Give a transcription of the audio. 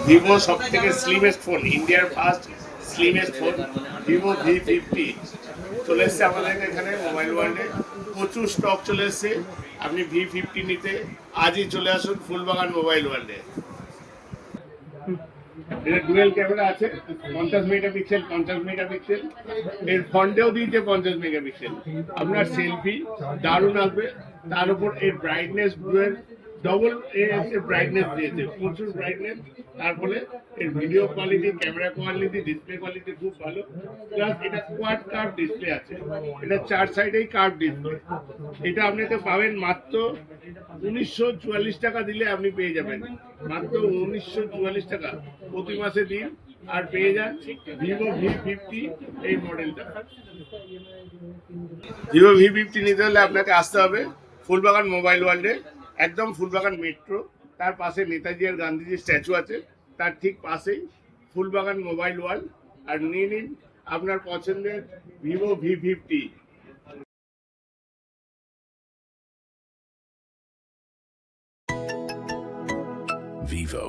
Vivo সব থেকে slimmest phone, ইন্ডিয়ার first slimmest phone Vivo V50 চলে এসছে আমাদের এখানে মোবাইল ওয়ার্ল্ডে। প্রচুর স্টক চলে এসছে। আপনি V50 নিতে আজই চলে আসুন ফুলবাগান মোবাইল ওয়ার্ল্ডে। এটা ডুয়েল ক্যামেরা আছে, 50 মেগাপিক্সেল 50 মেগাপিক্সেল, এর ফ্রন্টেও দিয়েছে 50 মেগাপিক্সেল। আপনার সেলফি দারুণ আসবে। তার উপর এর ব্রাইটনেস ডবল ব্রাইটনেস দিয়েছে, প্রচুর ব্রাইটনেস। তারপরে এর video quality, camera quality, display quality খুব ভালো। প্লাস এটা কোয়াড কার্ভ ডিসপ্লে আছে, এটা 4 সাইডেই কার্ভ ডিসপ্লে। এটা আপনাকে পাবেন মাত্র 1944 টাকা দিলে আপনি পেয়ে যাবেন, মাত্র 1944 টাকা প্রতি মাসে দিন আর পেয়ে যান ভিভো V50 এই মডেলটা। ভিভো V50 নিতে হলে আপনাকে আসতে হবে ফুলবাগান মোবাইল ওয়ার্ল্ডে, একদম ফুলবাগান মেট্রো, তার পাশে নেতাজি আর গান্ধীজির স্ট্যাচু আছে, তার ঠিক পাশেই ফুলবাগান মোবাইল ওয়ার্ল্ড। আর নিয়ে নিন আপনার পছন্দের ভিভো V50। Vivo.